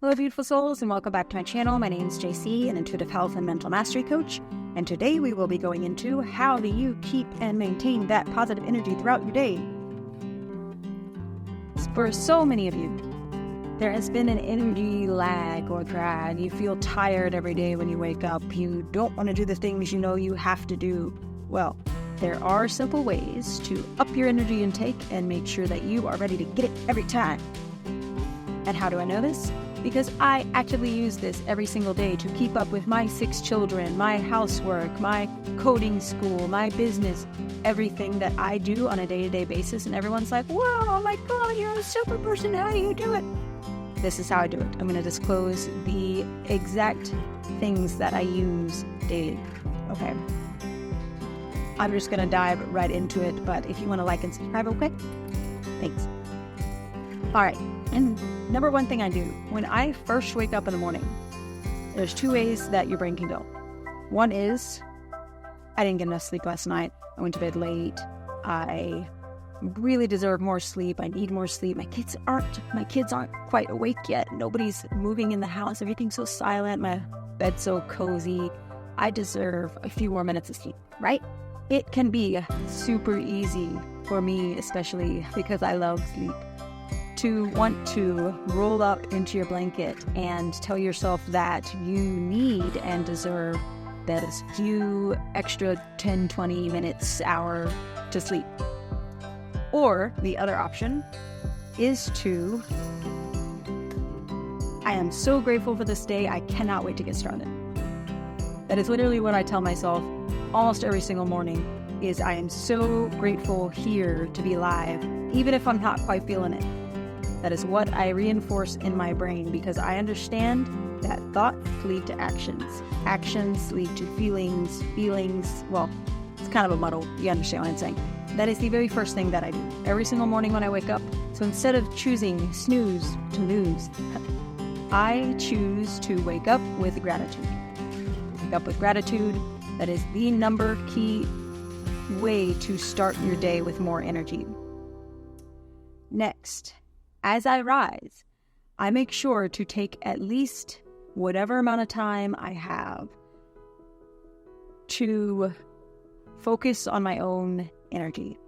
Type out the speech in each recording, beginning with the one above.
Hello, beautiful souls, and welcome back to my channel. My name is JC, an intuitive health and mental mastery coach, and today we will be going into how do you keep and maintain that positive energy throughout your day. For so many of you, there has been an energy lag or drag. You feel tired every day when you wake up. You don't want to do the things you know you have to do. Well, there are simple ways to up your energy intake and make sure that you are ready to get it every time. And how do I know this? Because I actively use this every single day to keep up with my 6 children, my housework, my coding school, my business, everything that I do on a day-to-day basis. And everyone's like, whoa, oh my God, you're a super person. How do you do it? This is how I do it. I'm going to disclose the exact things that I use daily. Okay. I'm just going to dive right into it. But if you want to like and subscribe, okay? Thanks. All right. And number one thing I do, when I first wake up in the morning, there's 2 ways that your brain can go. One is, I didn't get enough sleep last night. I went to bed late. I really deserve more sleep. I need more sleep. My kids aren't quite awake yet. Nobody's moving in the house. Everything's so silent. My bed's so cozy. I deserve a few more minutes of sleep, right? It can be super easy for me, especially because I love sleep, to want to roll up into your blanket and tell yourself that you need and deserve those few extra 10, 20 minutes, hour to sleep. Or the other option is to, I am so grateful for this day, I cannot wait to get started. That is literally what I tell myself almost every single morning, is I am so grateful here to be alive, even if I'm not quite feeling it. That is what I reinforce in my brain, because I understand that thoughts lead to actions. Actions lead to feelings. Feelings, well, it's kind of a muddle. You understand what I'm saying. That is the very first thing that I do every single morning when I wake up. So instead of choosing snooze to lose, I choose to wake up with gratitude. Wake up with gratitude. That is the key way to start your day with more energy. Next, as I rise, I make sure to take at least whatever amount of time I have to focus on my own energy.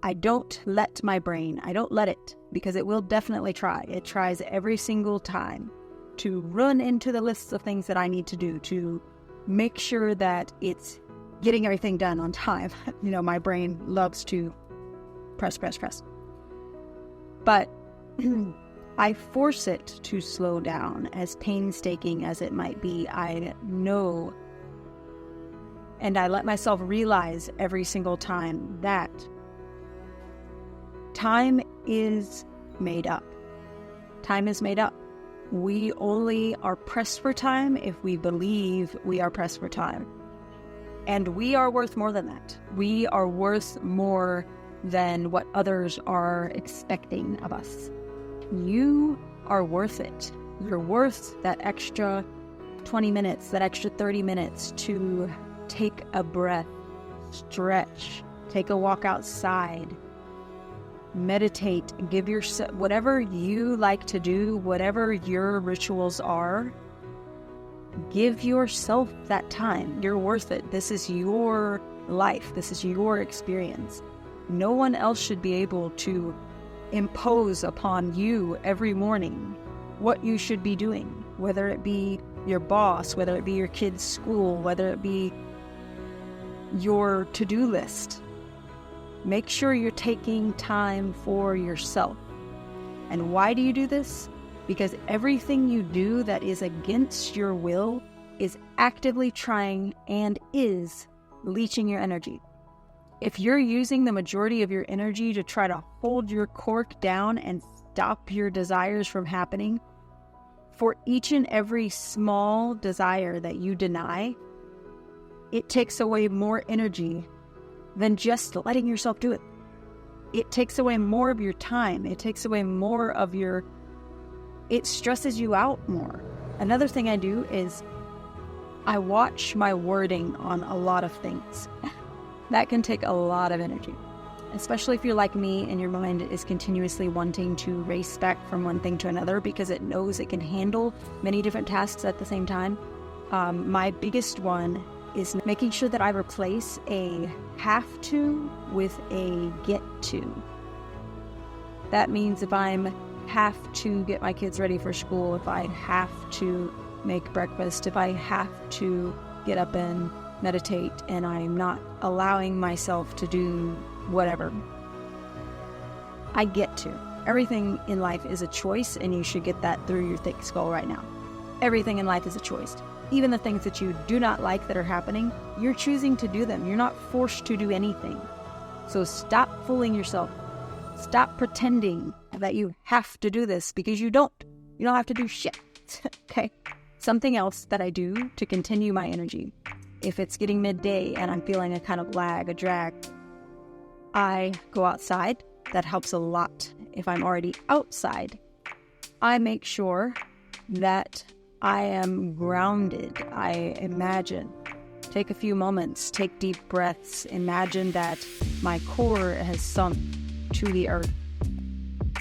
I don't let my brain, because it will definitely try. It tries every single time to run into the lists of things that I need to do to make sure that it's getting everything done on time. My brain loves to press. But I force it to slow down, as painstaking as it might be. I know, and I let myself realize every single time that time is made up. Time is made up. We only are pressed for time if we believe we are pressed for time. And we are worth more than that. We are worth more than what others are expecting of us. You are worth it. You're worth that extra 20 minutes, that extra 30 minutes to take a breath, stretch, take a walk outside, meditate, give yourself whatever you like to do, whatever your rituals are. Give yourself that time. You're worth it. This is your life. This is your experience. No one else should be able to impose upon you every morning what you should be doing, whether it be your boss, whether it be your kid's school, whether it be your to-do list. Make sure you're taking time for yourself. And why do you do this? Because everything you do that is against your will is actively trying and is leeching your energy. If you're using the majority of your energy to try to hold your cork down and stop your desires from happening, for each and every small desire that you deny, it takes away more energy than just letting yourself do it. It takes away more of your time. It takes away more of it stresses you out more. Another thing I do is I watch my wording on a lot of things. That can take a lot of energy. especially if you're like me and your mind is continuously wanting to race back from one thing to another because it knows it can handle many different tasks at the same time. My biggest one is making sure that I replace a have to with a get to. That means if I'm have to get my kids ready for school, if I have to make breakfast, if I have to get up and meditate, and I'm not allowing myself to do whatever, I get to. Everything in life is a choice, and you should get that through your thick skull right now. Everything in life is a choice. Even the things that you do not like that are happening, you're choosing to do them. You're not forced to do anything. So stop fooling yourself. Stop pretending that you have to do this, because you don't. You don't have to do shit. Okay? Something else that I do to continue my energy. If it's getting midday and I'm feeling a kind of lag, a drag, I go outside. That helps a lot. If I'm already outside, I make sure that I am grounded. I imagine. Take a few moments, take deep breaths. Imagine that my core has sunk to the earth.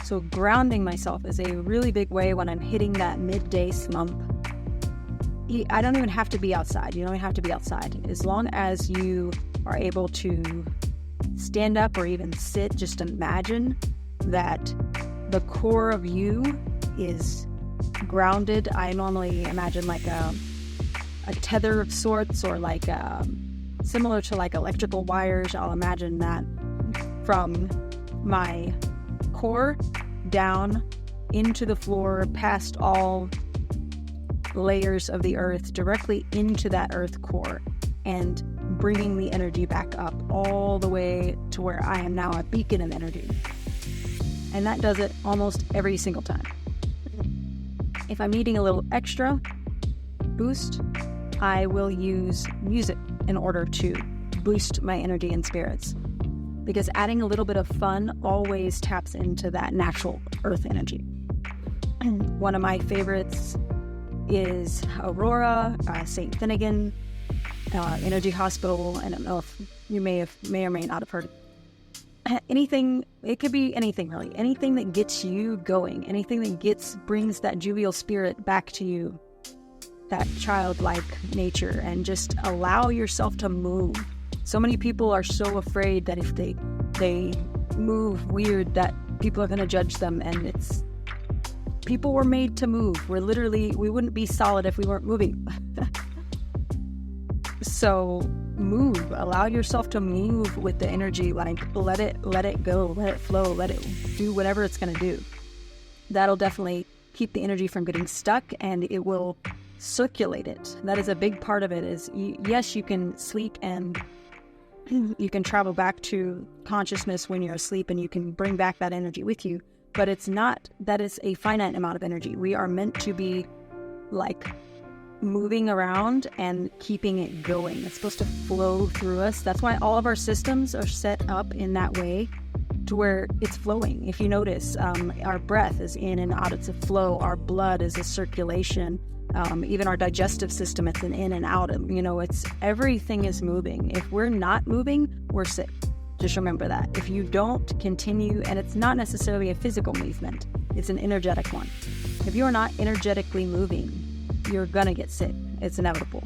So grounding myself is a really big way when I'm hitting that midday slump. I don't even have to be outside. You don't even have to be outside. As long as you are able to stand up or even sit, just imagine that the core of you is grounded. I normally imagine like a tether of sorts, or like similar to like electrical wires. I'll imagine that from my core down into the floor, past all layers of the earth, directly into that earth core, and bringing the energy back up all the way to where I am now a beacon of energy. And that does it almost every single time. If I'm needing a little extra boost, I will use music in order to boost my energy and spirits, because adding a little bit of fun always taps into that natural earth energy. One of my favorites is Aurora, St. Finnegan, Energy Hospital. I don't know if you may or may not have heard it. Anything, it could be anything really. Anything that gets you going, anything that brings that jovial spirit back to you, that childlike nature, and just allow yourself to move. So many people are so afraid that if they move weird, that people are going to judge them, and people were made to move. We wouldn't be solid if we weren't moving. So move, allow yourself to move with the energy, like let it go, let it flow, let it do whatever it's going to do. That'll definitely keep the energy from getting stuck, and it will circulate it. That is a big part of it. Is yes, you can sleep and you can travel back to consciousness when you're asleep, and you can bring back that energy with you, but it's not that it's a finite amount of energy. We are meant to be like moving around and keeping it going. It's supposed to flow through us. That's why all of our systems are set up in that way, to where it's flowing. If you notice, our breath is in and out. It's a flow. Our blood is a circulation. Even our digestive system, it's an in and out. Everything is moving. If we're not moving, we're sick. Just remember that. If you don't continue, and it's not necessarily a physical movement, it's an energetic one. If you're not energetically moving, you're gonna get sick. It's inevitable.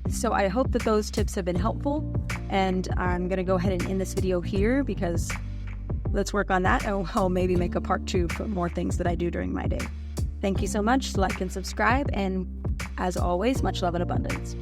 So I hope that those tips have been helpful, and I'm gonna go ahead and end this video here, because let's work on that. I'll maybe make a part 2 for more things that I do during my day. Thank you so much. Like and subscribe, and as always, much love and abundance.